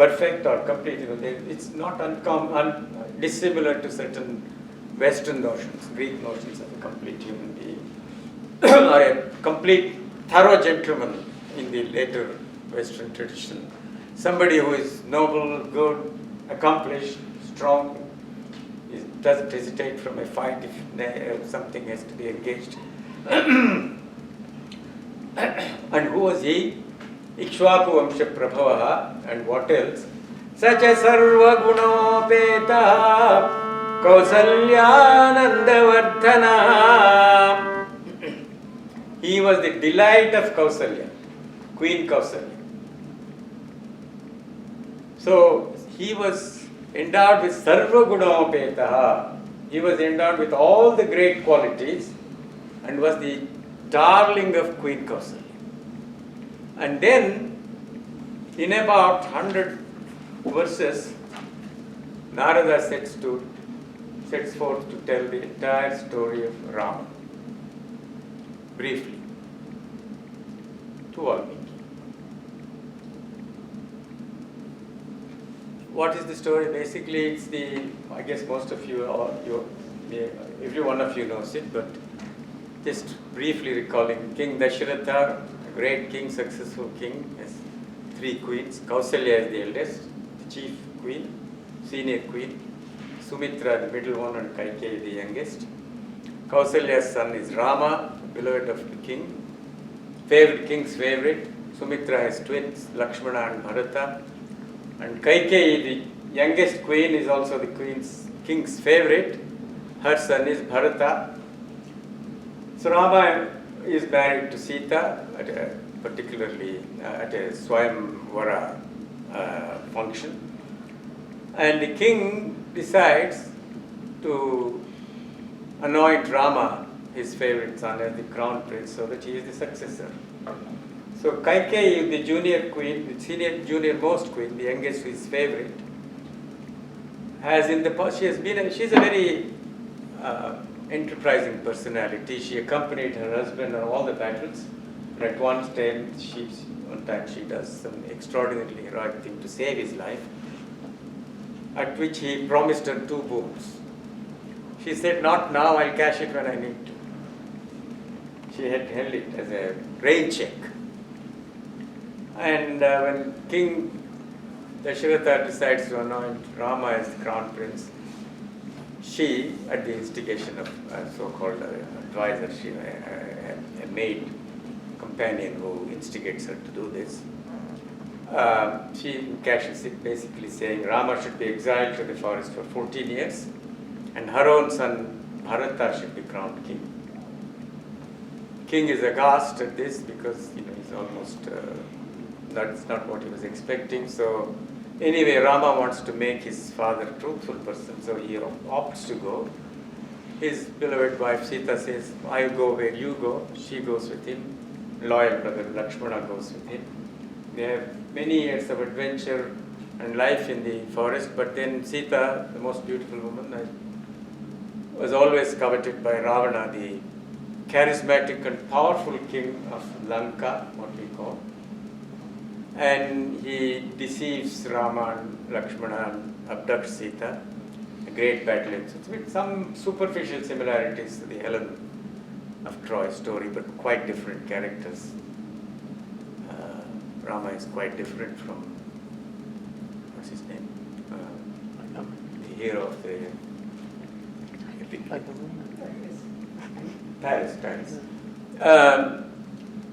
perfect or complete. It's not dissimilar to certain Western notions, Greek notions of a complete human being, or a complete thorough gentleman in the later Western tradition. Somebody who is noble, good, accomplished, strong, doesn't hesitate from a fight if something has to be engaged. And who was he? Ikshvaku Vamsha Prabhavaha. And what else? Sacha Sarva Gunopeta Kausalyanandavardhana. He was the delight of Kausalya, Queen Kausalya. So he was endowed with Sarva Gunopeta. He was endowed with all the great qualities and was the darling of Queen Kausalya. And then, in about 100 verses, Narada sets forth to tell the entire story of Rama, briefly, to Vālmīki. What is the story? Basically, it's I guess most of you, every one of you knows it, but just briefly recalling, King Dasharatha, a great king, successful king, has 3 queens. Kausalya is the eldest, the chief queen, senior queen. Sumitra, the middle one, and Kaikeyi, the youngest. Kausalya's son is Rama, beloved of the king, king's favorite. Sumitra has twins, Lakshmana and Bharata. And Kaikeyi, the youngest queen, is also the king's favorite. Her son is Bharata. So Rama is married to Sita particularly at a Swayamvara function. And the king decides to anoint Rama, his favorite son, as the crown prince so that he is the successor. So Kaikeyi, the junior queen, the junior most queen, the youngest, his favorite, has in the past, she's a very enterprising personality. She accompanied her husband on all the battles. But at one time she does some extraordinarily heroic thing to save his life, at which he promised her 2 boons. She said, "Not now, I'll cash it when I need to." She had held it as a rain check. And when King Dasharatha decides to anoint Rama as the crown prince, she, at the instigation of a so-called advisor, a maid companion who instigates her to do this, she cashes it, basically saying Rama should be exiled to the forest for 14 years and her own son Bharata should be crowned king. King is aghast at this because he's almost, that's not what he was expecting. So anyway, Rama wants to make his father a truthful person, so he opts to go. His beloved wife Sita says, "I go where you go." She goes with him. Loyal brother Lakshmana goes with him. They have many years of adventure and life in the forest, but then Sita, the most beautiful woman, was always coveted by Ravana, the charismatic and powerful king of Lanka, what we call. And he deceives Rama and Lakshmana and abducts Sita. A great battle ensues with some superficial similarities to the Helen of Troy story, but quite different characters. Rama is quite different from, what's his name? The hero of the epic. Paris.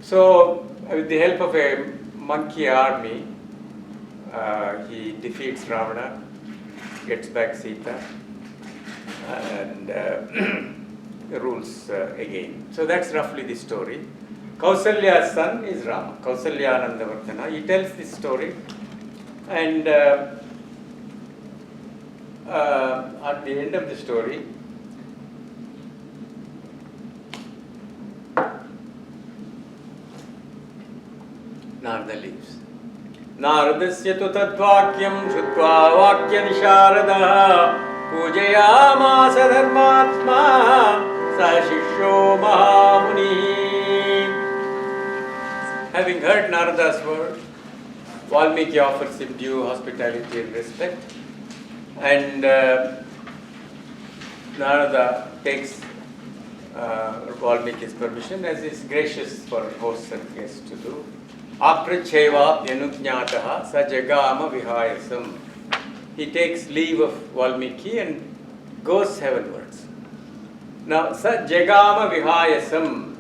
So, with the help of a monkey army, he defeats Ravana, gets back Sita, and rules again. So that's roughly the story. Kausalya's son is Rama, Kausalyanandavardhana. He tells this story, and at the end of the story, Narada leaves. Naradasya tu tadvakyam shrutvā vakya visharadaha pujayamasa dharmatma sa shishyo mahamuni. Having heard Narada's word, Vālmīki offers him due hospitality and respect, and Narada takes Vālmīki's permission, as is gracious for hosts and guests to do. Apracheva Yanujñātaha sa jagama vihayasam. He takes leave of Vālmīki and goes heavenwards. Now, sa jagama vihayasam.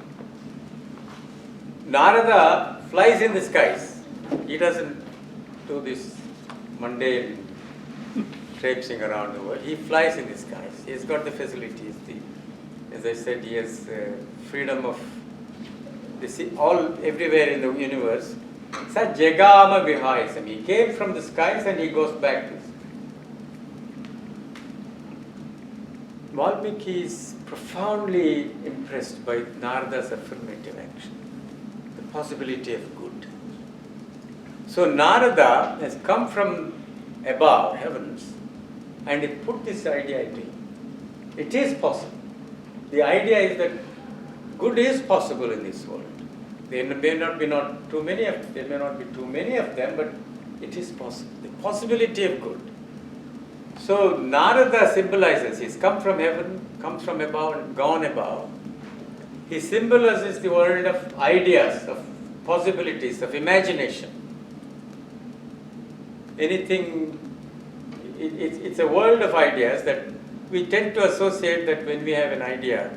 Narada flies in the skies. He doesn't do this mundane traipsing around the world. He flies in the skies. He has got the facilities. As I said, he has freedom of everywhere in the universe. Sa jagama vihayasam. He came from the skies and he goes back to the sky. Vālmīki is profoundly impressed by Narada's affirmative action, the possibility of good. So Narada has come from above, heavens, and he put this idea into him. It is possible. The idea is that good is possible in this world. There may not be too many of them, but it is possible. The possibility of good. So Narada symbolizes, he's come from heaven, comes from above and gone above. He symbolizes the world of ideas, of possibilities, of imagination. It's a world of ideas that we tend to associate that when we have an idea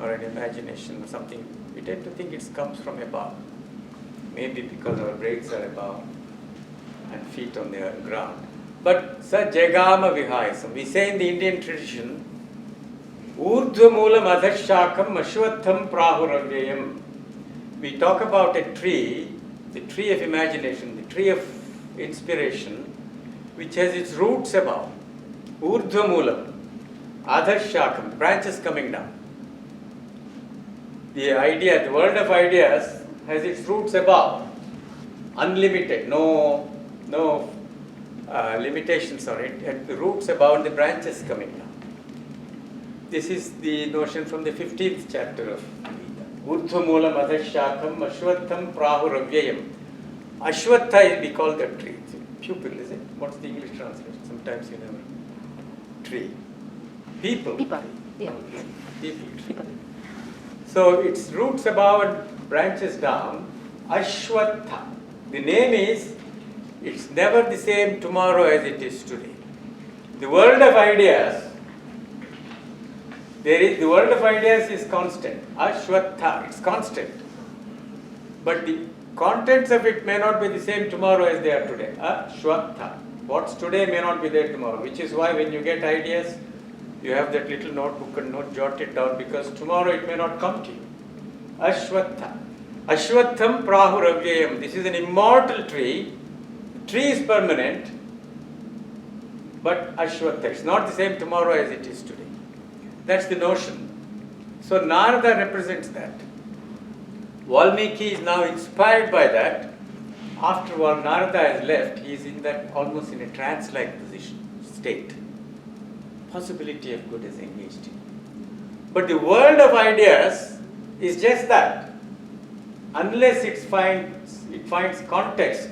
or an imagination or something, we tend to think it comes from above. Maybe because our brains are above and feet on the ground. But sa jagama vihayasam. We say in the Indian tradition, urdhvamulam adhashakam ashwatham prahuravyayam. We talk about a tree, the tree of imagination, the tree of inspiration, which has its roots above. Urdhvamulam, adhashakam, branches coming down. The idea, the world of ideas has its roots above, unlimited, no limitations on it, and the roots above and the branches coming down. This is the notion from the 15th chapter of Gita. Urdhvamulam adhashakam ashwatham prahuravyayam. Ashwatha we call that tree. It's a pupil, is it? What's the English translation? Sometimes you never. Tree. People. Yeah. People tree. So its roots above and branches down. Ashwatha. The name is, it's never the same tomorrow as it is today. The world of ideas, the world of ideas is constant. Ashwatha, it's constant. But the contents of it may not be the same tomorrow as they are today. Ashwatha. What's today may not be there tomorrow, which is why when you get ideas, you have that little notebook and jot it down, because tomorrow it may not come to you. Ashwatha. Ashwatham prahuravyayam. This is an immortal tree. The tree is permanent, but Ashwatha. It's not the same tomorrow as it is today. That's the notion. So Narada represents that. Vālmīki is now inspired by that. After Narada has left, he is in that almost in a trance-like state. Possibility of good is engaged in. But the world of ideas is just that. Unless it finds context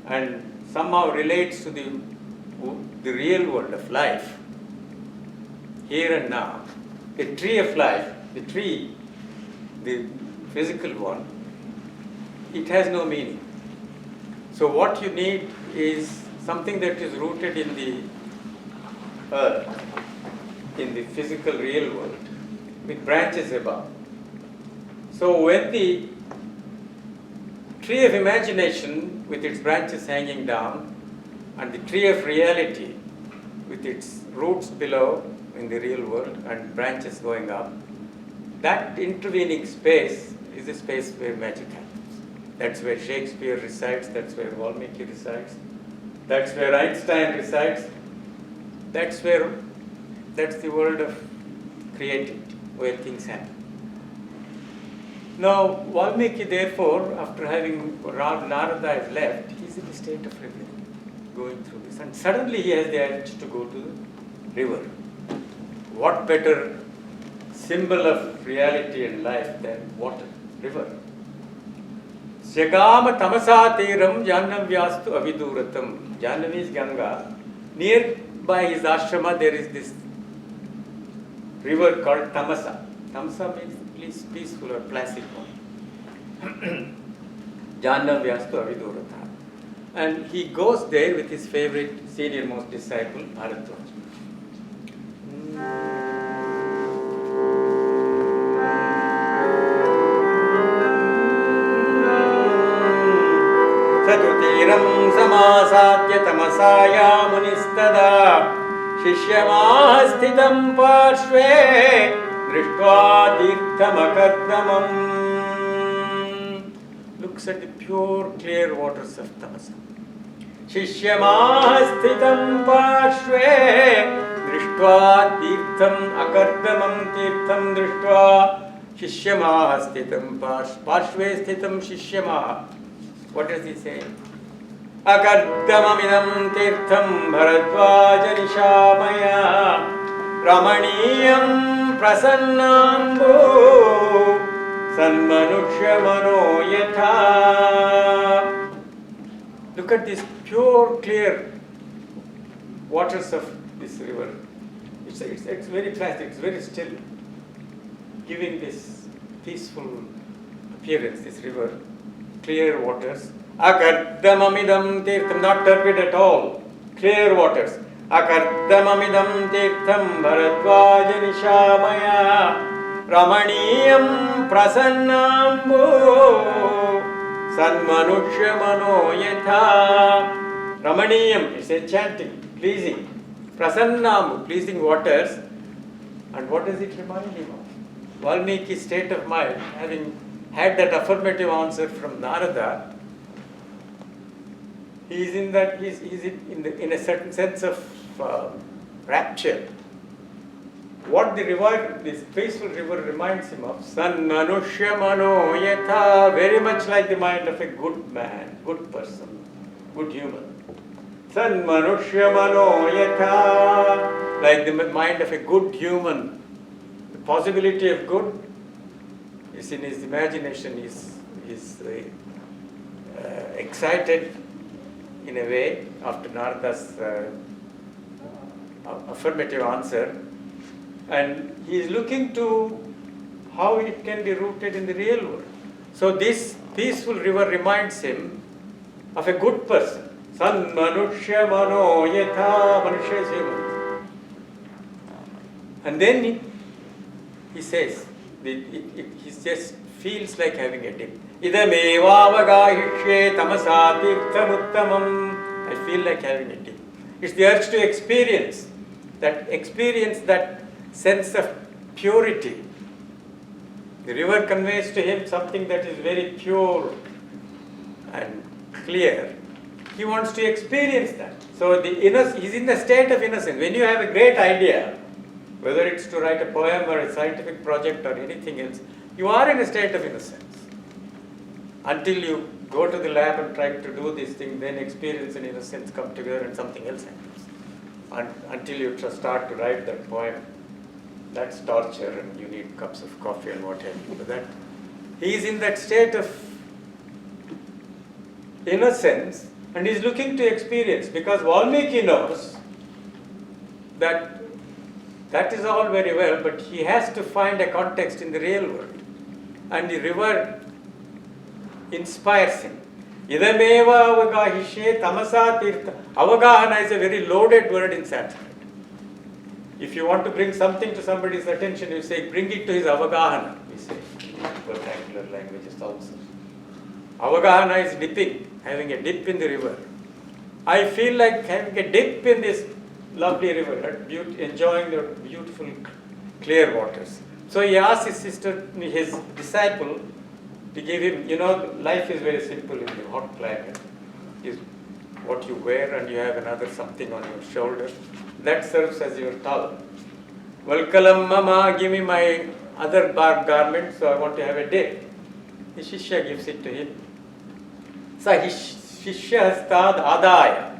and somehow relates to the real world of life, here and now, the tree of life, the physical one, it has no meaning. So what you need is something that is rooted in the earth, in the physical real world, with branches above. So when the tree of imagination with its branches hanging down and the tree of reality with its roots below in the real world and branches going up, that intervening space is a space where magic happens. That's where Shakespeare resides, that's where Vālmīki resides, that's where Einstein resides, that's the world of creativity, where things happen. Now, Vālmīki, therefore, after having Narada has left, he's in a state of reverie, going through this. And suddenly he has the urge to go to the river. What better symbol of reality and life than water, river? Jagama Tamasatiram Janavyastu Aviduratam. Jannavi is Ganga. Nearby his ashrama there is this river called Tamasa. Tamasa means peaceful or placid one. Janavyastu Avidurata. And he goes there with his favorite senior most disciple, Ananth Rao. Satutiram samasatya tamasaya munistada shishyamahasthitam parshve drishtva tirthamakardamam. Looks at the pure clear waters of tamasa. Shishyamahasthitam parshve drishtva tirtham akardamam tirtham drishtva shishyamahasthitam parshve sthitam shishyamaha. What does he say? Akardamamidam tirtham bharadvaja nishamaya ramaniyam prasannambu sanmanushya mano yatha. Look at this pure, clear waters of this river. It's very plastic, it's very still, giving this peaceful appearance, this river. Clear waters. Akardamamidam tirtham, not turbid at all. Clear waters. Akardamamidam tirtham bharadvaja nishamaya ramaniyam prasannambu sanmanushya mano yatha. Ramaniyam, it's enchanting, pleasing. Prasannambu, pleasing waters. And what does it remind him of? Vālmīki's state of mind, having had that affirmative answer from Narada, he is in that in a certain sense of rapture. What the river, this peaceful river, reminds him of, San Manushya Mano Yatha, very much like the mind of a good man, good person, good human. San Manushya Mano Yatha, like the mind of a good human. The possibility of good is in his imagination, is excited in a way after Narada's affirmative answer, and he is looking to how it can be rooted in the real world. So this peaceful river reminds him of a good person. San Manushya Mano Yatha, Manushya is human. And then he says, he just feels like having a dip. Idamevavagahishye tamasa tirthamuttamam. I feel like having a dip. It's the urge to experience that sense of purity. The river conveys to him something that is very pure and clear. He wants to experience that. So he's in the state of innocence. When you have a great idea, whether it's to write a poem or a scientific project or anything else, you are in a state of innocence. Until you go to the lab and try to do this thing, then experience and innocence come together and something else happens. Until you start to write that poem, that's torture and you need cups of coffee and what have you. But that he is in that state of innocence and is looking to experience, because Vālmīki knows that is all very well, but he has to find a context in the real world. And the river inspires him. Idameva avagahishe tamasa tirtha. Avagahana is a very loaded word in Sanskrit. If you want to bring something to somebody's attention, you say, bring it to his avagahana, we say in vernacular languages also. Avagahana is dipping, having a dip in the river. I feel like having a dip in this lovely river, enjoying the beautiful clear waters. So he asked his disciple to give him, life is very simple in the hot climate. Is what you wear and you have another something on your shoulder. That serves as your towel. Valkalam mama, give me my other garment, so I want to have a dip. The Shishya gives it to him. So Shishya hastad adaya.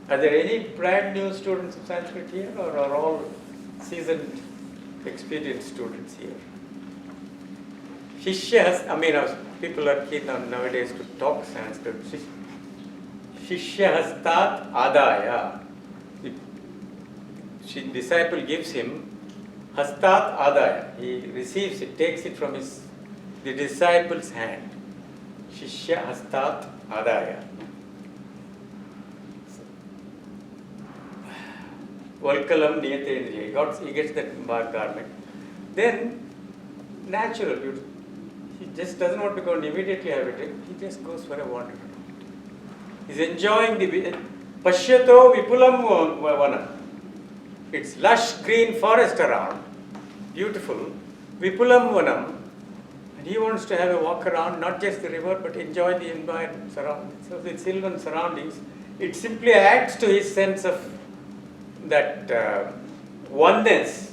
Are there any brand new students of Sanskrit here, or are all seasoned, experienced students here? Shishya has, people are keen on nowadays to talk Sanskrit. Shishya hastat adaya. The disciple gives him hastat adaya. He receives it, takes it from the disciple's hand. Shishya hastat adaya. Valkalam niyate. He gets that garment. Then, natural. He just doesn't want to go and immediately have it. He just goes for a wander. He's enjoying the Pashyato Vipulam Vanam. It's lush green forest around. Beautiful. Vipulam Vanam. And he wants to have a walk around, not just the river, but enjoy the environment surroundings. So the sylvan surroundings, it simply adds to his sense of that oneness.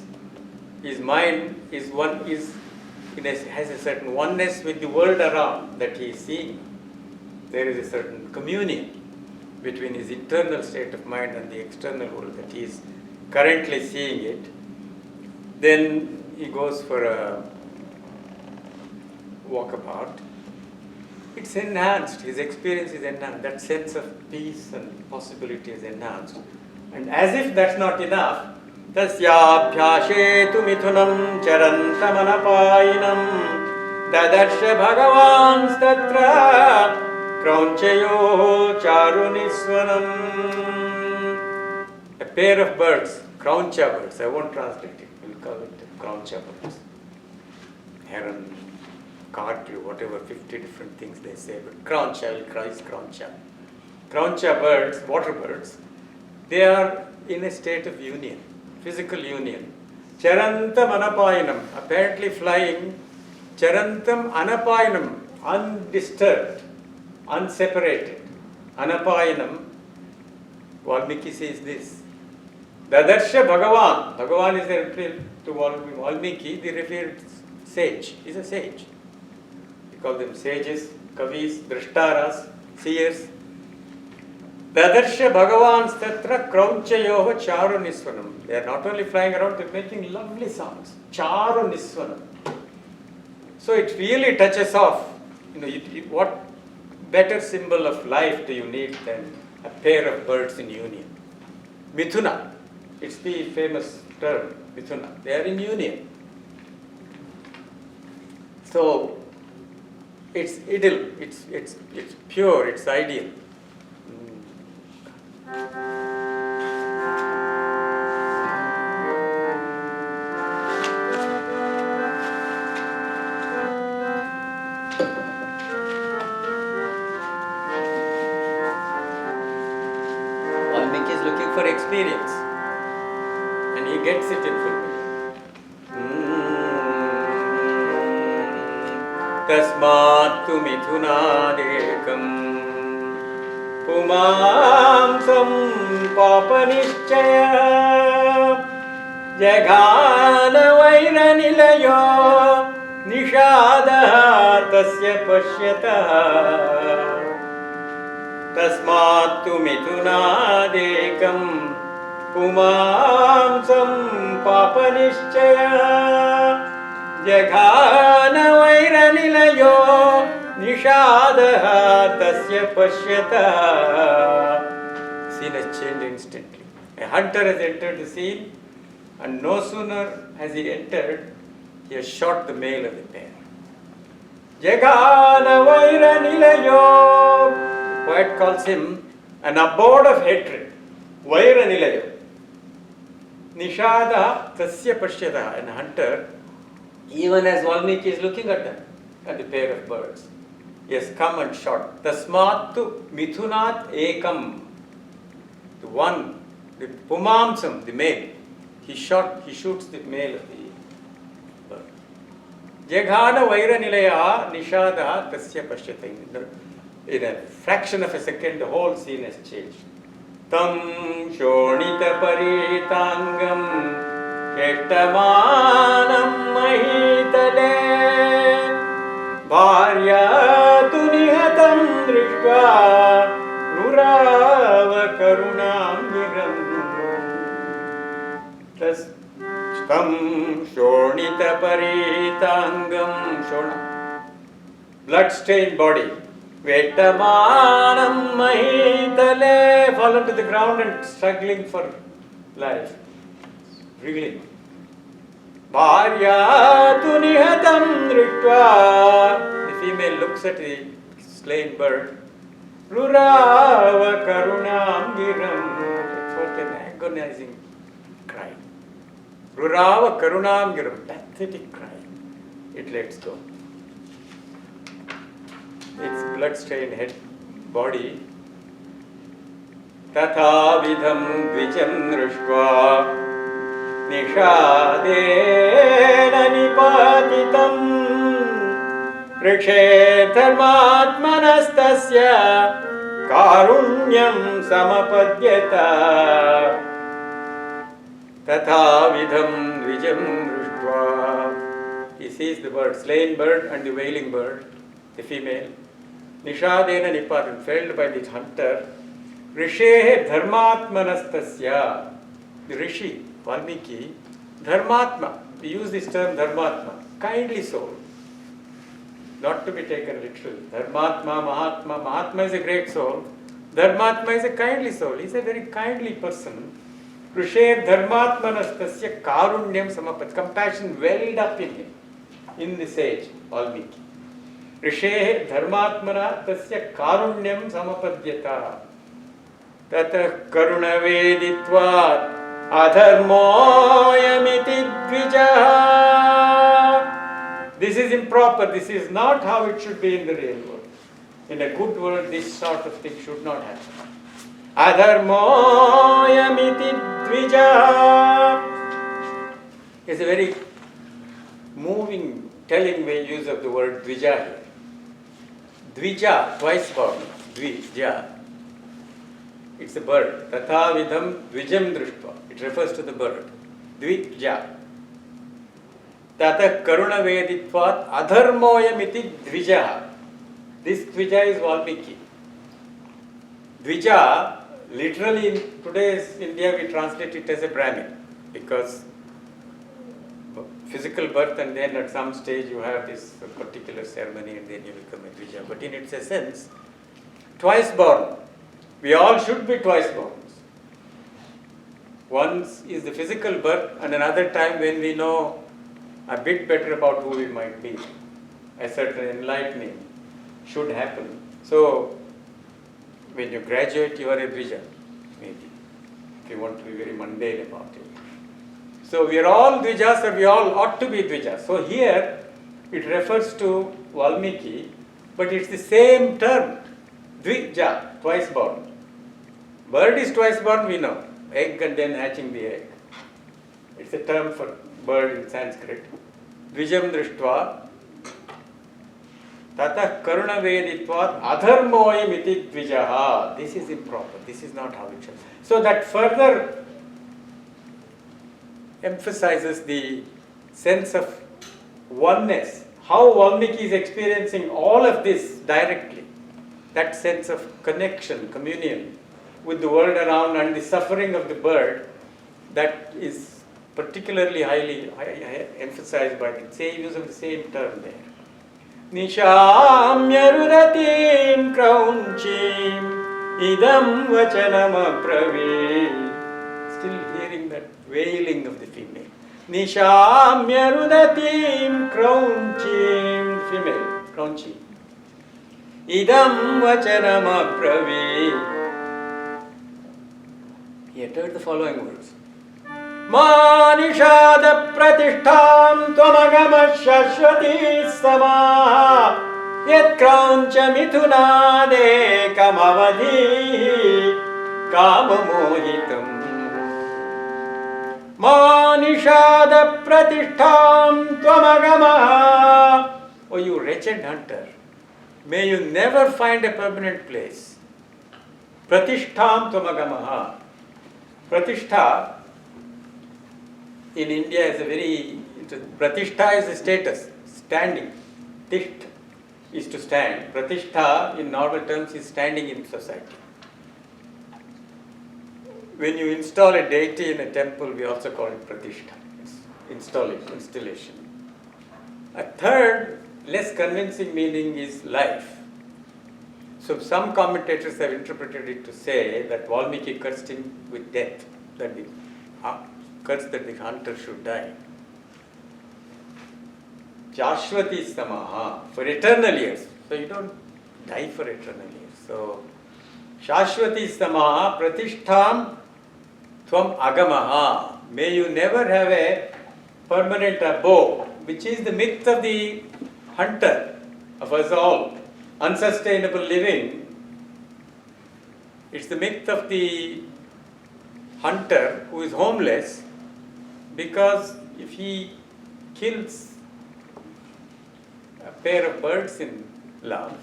His mind has a certain oneness with the world around that he is seeing. There is a certain communion between his internal state of mind and the external world that he is currently seeing it. Then he goes for a walkabout. It's enhanced, his experience is enhanced, that sense of peace and possibility is enhanced. And as if that's not enough, Tasyabhyashetu mithunam charantamanapayinam dadarsha bhagavan statra kraunchayo charuniswanam. A pair of birds, krauncha birds, I won't translate it, we'll call it krauncha birds. Heron, cartridge, whatever, 50 different things they say, but krauncha is krauncha. Krauncha birds, water birds, they are in a state of union, physical union. Charantam anapayinam, apparently flying. Charantam anapayinam, undisturbed, unseparated. Anapayinam, Vālmīki says this. Dadarsha Bhagavan, Bhagavan is the reference to Vālmīki, the revered sage. He's a sage. We call them sages, kavis, drashtaras, seers. Dadarsha Bhagavan statra kraunchayoha charu nisvanam. They are not only flying around, they are making lovely sounds. Charu nisvanam. So it really touches off. What better symbol of life do you need than a pair of birds in union? Mithuna. It's the famous term, Mithuna. They are in union. So it's ideal, it's pure, it's ideal. Vālmīki is looking for experience, and he gets it in full. Tasmatu mithunadekam Pumamsam papanishchaya Jaghana vairanilayo Nishadaha tasya pashyata Tasmatu mithunadekam Pumamsam papanishchaya Jaghana vairanilayo Nishadaha tasya pashyata. Scene has changed instantly. A hunter has entered the scene, and no sooner has he entered, he has shot the male of the pair. Jaghana vairanilayo. The poet calls him an abode of hatred. Vairanilayo. Nishadaha tasya pashyata. And a hunter, even as Vālmīki is looking at them, at the pair of birds, he has come and shot. Tasmatu mithunat ekam. The one, the pumamsam, the male. He shoots the male of the bird. Jaghana vairanilaya nishadaha tasya pashyata. In a fraction of a second, the whole scene has changed. Tam shonita paritangam ketamanam mahitale bharya tunihatam drishva nurava karunamiram tam shonita paritangam shona blood-stained body. Vetamanam mahitale, fallen to the ground and struggling for life, wriggling. Bharyatu nihatam driktva. The female looks at the slain bird. Rurava karunam giram. What an agonizing cry. Rurava karunam giram. Pathetic cry. It lets go. Its blood-stained head, body. Tatha vidham dvijam drushva. Nishadena nipatitam Rikshe dharmatmanastasya Karunyam samapadyata Tatha vidham dvijam drishtva. He sees the bird, slain bird and the wailing bird, the female. Nishadena nipatim, felled by the hunter. Rishe dharmatmanastasya. The rishi, Vālmīki, Dharmatma, we use this term Dharmatma, kindly soul, not to be taken literally. Dharmatma, Mahatma, Mahatma is a great soul, Dharmatma is a kindly soul, he is a very kindly person. Rishe Dharmatmanastasya Karunyam Samapat, compassion welled up in him, in the sage, Vālmīki. Rishe Dharmatmana Tasya Karunyam Samapadyata Tata Karunaveditvat Adharmoyamiti dvijaha. This is improper. This is not how it should be in the real world. In a good world, this sort of thing should not happen. Adharmoyamiti dvijaha is a very moving, telling way use of the word dvija here. Dvija, twice formed. Dvija. It's a bird. Tatha vidham dvijam drishtva. It refers to the bird. Dvija. Tata karuna veditvat adharmoyamiti dvijaha. This dvija is Vālmīki. Dvija, literally in today's India we translate it as a Brahmin, because physical birth and then at some stage you have this particular ceremony and then you become a dvija. But in its essence, twice born. We all should be twice born. Once is the physical birth, and another time when we know a bit better about who we might be. A certain enlightening should happen. So, when you graduate, you are a dvija, maybe, if you want to be very mundane about it. So, we are all dvijas, or we all ought to be dvijas. So, here it refers to Vālmīki, but it's the same term, dvija, twice born. Bird is twice born, we know. Egg and then hatching the egg. It's a term for bird in Sanskrit. Dvijam drishtva tata karuna veditvat adharmoyam iti dvijaha. This is improper. This is not how it should. So that further emphasizes the sense of oneness. How Vālmīki is experiencing all of this directly. That sense of connection, communion with the world around and the suffering of the bird, that is particularly highly emphasized by the same use of the same term there. Nishamya rudatim kraunchim idam vachanam apravir. Still hearing that wailing of the female. Nishamya rudatim kraunchim, female, kraunchi. Idam vachanam apravir. He uttered the following words. Manishada pratishtham tvamagama Sarasvatī samaha yat krauncha mithunade kamavadhi kamamohitam. Manishada pratishtham tvamagama. O you wretched hunter, may you never find a permanent place. Pratishtham tvamagamaha. Pratishtha in India is a very, pratishtha is a status, standing. Tisht is to stand. Pratishtha in normal terms is standing in society. When you install a deity in a temple, we also call it pratishtha. It's installation. A third less convincing meaning is life. So some commentators have interpreted it to say that Vālmīki cursed him with death, that the cursed that the hunter should die. Shashvati Samaha, for eternal years. So you don't die for eternal years. So Shashvati Samaha Pratishtham Tvam Agamaha. May you never have a permanent abode, which is the myth of the hunter, of us all. Unsustainable living. It's the myth of the hunter who is homeless, because if he kills a pair of birds in love,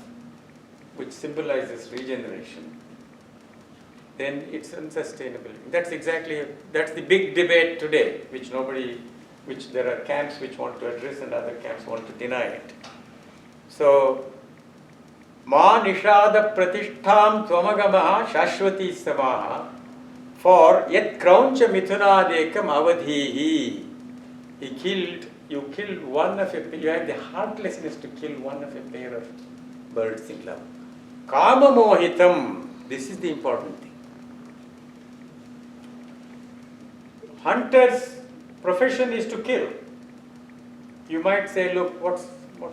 which symbolizes regeneration, then it's unsustainable. That's the big debate today, which there are camps which want to address and other camps want to deny it. So, Ma Nishada Pratishtham Tvamagamaha Shashvati Samaha, for Yet Krauncha Mithunadekam Avadhihi. You killed one of you had the heartlessness to kill one of a pair of birds in love. Kama Mohitam, this is the important thing. Hunter's profession is to kill. You might say, look, what's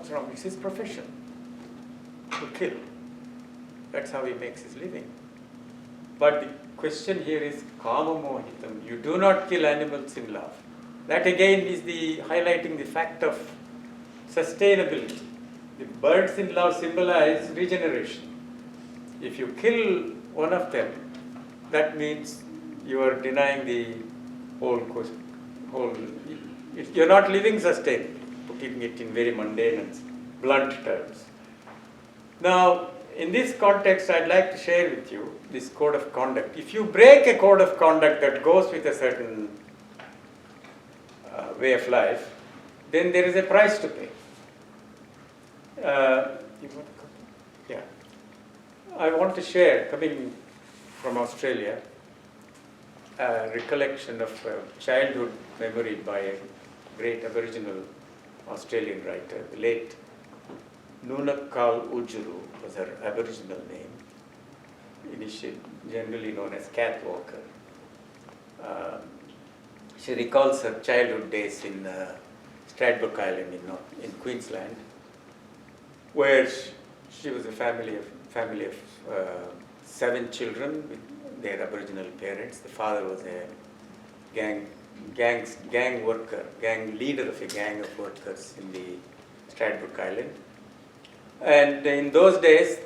wrong? It's his profession, to kill. That's how he makes his living. But the question here is Kama Mohitam. You do not kill animals in love. That again is highlighting the fact of sustainability. The birds in love symbolize regeneration. If you kill one of them, that means you are denying the whole. You're not living sustainably, putting it in very mundane and blunt terms. Now, in this context, I'd like to share with you this code of conduct. If you break a code of conduct that goes with a certain way of life, then there is a price to pay. I want to share, coming from Australia, a recollection of a childhood memory by a great Aboriginal Australian writer, the late Nunakal Ujuru was her Aboriginal name, initially generally known as Kath Walker. She recalls her childhood days in Stradbroke Island in Queensland, where she was a family of 7 children with their Aboriginal parents. The father was a gang leader of a gang of workers in the Stradbroke Island. And in those days,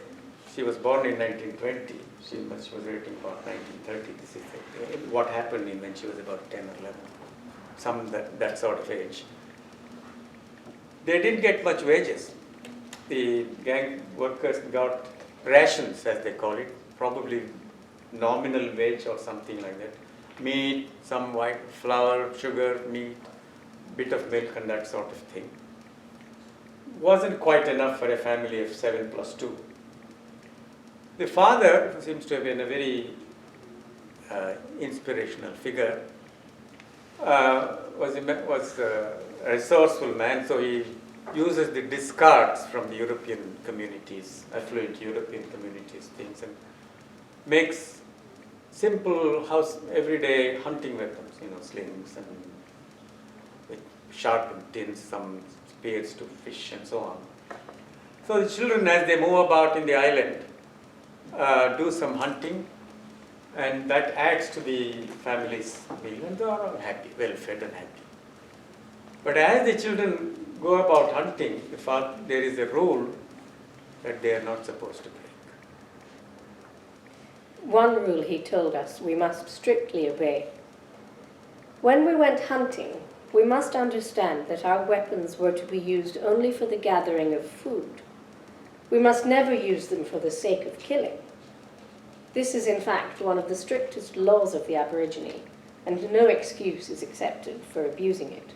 she was born in 1920. She was writing about 1930. This is what happened when she was about 10 or 11, that sort of age. They didn't get much wages. The gang workers got rations, as they call it, probably nominal wage or something like that. Meat, some white flour, sugar, meat, bit of milk and that sort of thing. Wasn't quite enough for a family of 7 plus 2. The father, who seems to have been a very inspirational figure, was a resourceful man, so he uses the discards from the European communities, affluent European communities, things, and makes simple everyday hunting weapons, slings and with sharpened tins, some spears to fish and so on. So the children, as they move about in the island, do some hunting, and that adds to the family's meal, and they are all happy, well fed and happy. But as the children go about hunting, there is a rule that they are not supposed to break. One rule, he told us, we must strictly obey. When we went hunting, we must understand that our weapons were to be used only for the gathering of food. We must never use them for the sake of killing. This is, in fact, one of the strictest laws of the Aborigine, and no excuse is accepted for abusing it.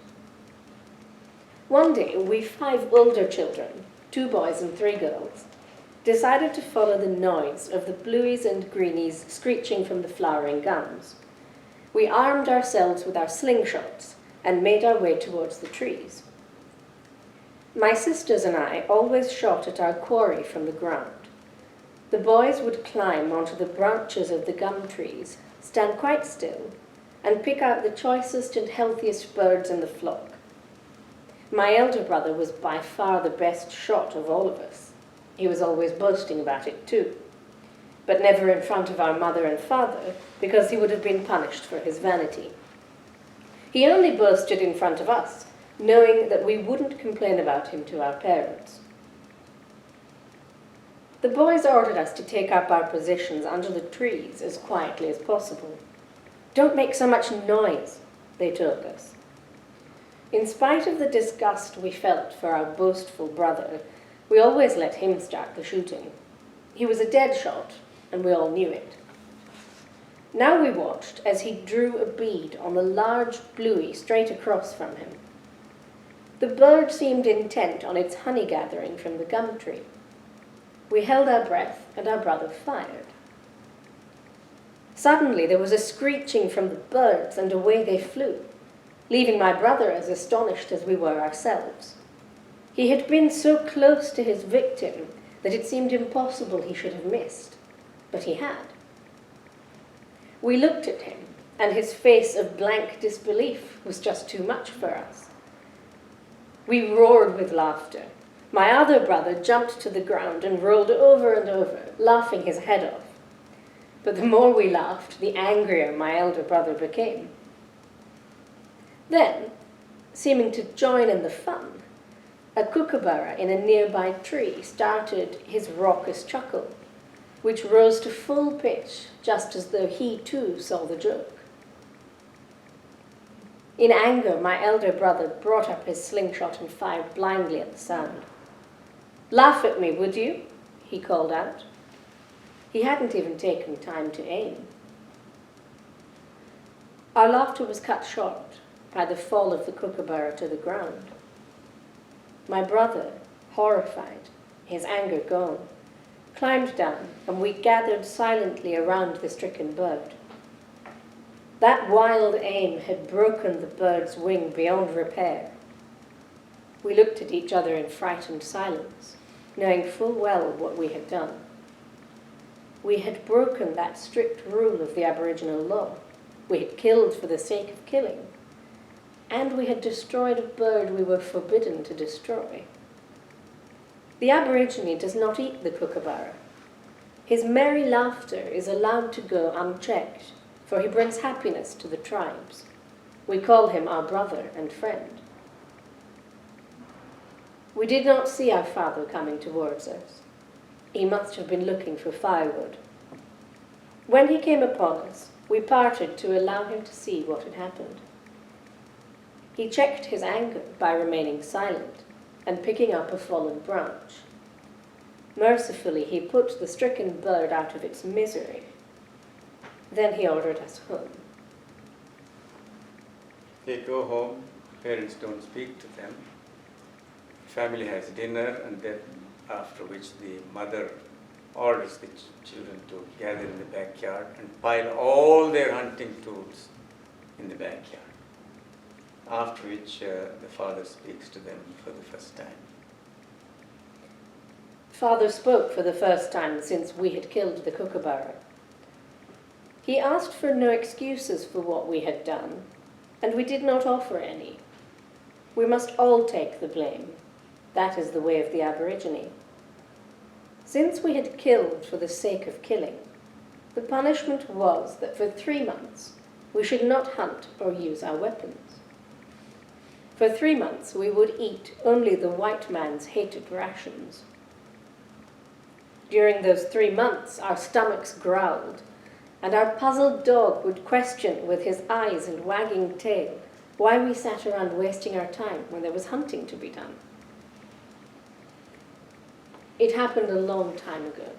One day, we 5 older children, 2 boys and 3 girls, decided to follow the noise of the blueies and greenies screeching from the flowering gums. We armed ourselves with our slingshots and made our way towards the trees. My sisters and I always shot at our quarry from the ground. The boys would climb onto the branches of the gum trees, stand quite still, and pick out the choicest and healthiest birds in the flock. My elder brother was by far the best shot of all of us. He was always boasting about it too, but never in front of our mother and father, because he would have been punished for his vanity. He only boasted in front of us, knowing that we wouldn't complain about him to our parents. The boys ordered us to take up our positions under the trees as quietly as possible. "Don't make so much noise," they told us. In spite of the disgust we felt for our boastful brother, we always let him start the shooting. He was a dead shot, and we all knew it. Now we watched as he drew a bead on the large bluey straight across from him. The bird seemed intent on its honey gathering from the gum tree. We held our breath, and our brother fired. Suddenly there was a screeching from the birds, and away they flew, leaving my brother as astonished as we were ourselves. He had been so close to his victim that it seemed impossible he should have missed, but he had. We looked at him, and his face of blank disbelief was just too much for us. We roared with laughter. My other brother jumped to the ground and rolled over and over, laughing his head off. But the more we laughed, the angrier my elder brother became. Then, seeming to join in the fun, a kookaburra in a nearby tree started his raucous chuckle, which rose to full pitch just as though he too saw the joke. In anger, my elder brother brought up his slingshot and fired blindly at the sound. "Laugh at me, would you?" he called out. He hadn't even taken time to aim. Our laughter was cut short by the fall of the kookaburra to the ground. My brother, horrified, his anger gone, climbed down, and we gathered silently around the stricken bird. That wild aim had broken the bird's wing beyond repair. We looked at each other in frightened silence, knowing full well what we had done. We had broken that strict rule of the Aboriginal law. We had killed for the sake of killing, and we had destroyed a bird we were forbidden to destroy. The Aborigine does not eat the kookaburra. His merry laughter is allowed to go unchecked, for he brings happiness to the tribes. We call him our brother and friend. We did not see our father coming towards us. He must have been looking for firewood. When he came upon us, we parted to allow him to see what had happened. He checked his anger by remaining silent and picking up a fallen branch. Mercifully, he put the stricken bird out of its misery. Then he ordered us home. They go home, parents don't speak to them. Family has dinner, and then after which the mother orders the children to gather in the backyard and pile all their hunting tools in the backyard. After which the father speaks to them for the first time. Father spoke for the first time since we had killed the kookaburra. He asked for no excuses for what we had done, and we did not offer any. We must all take the blame. That is the way of the Aborigine. Since we had killed for the sake of killing, the punishment was that for 3 months we should not hunt or use our weapons. For 3 months we would eat only the white man's hated rations. During those 3 months our stomachs growled, and our puzzled dog would question with his eyes and wagging tail why we sat around wasting our time when there was hunting to be done. It happened a long time ago.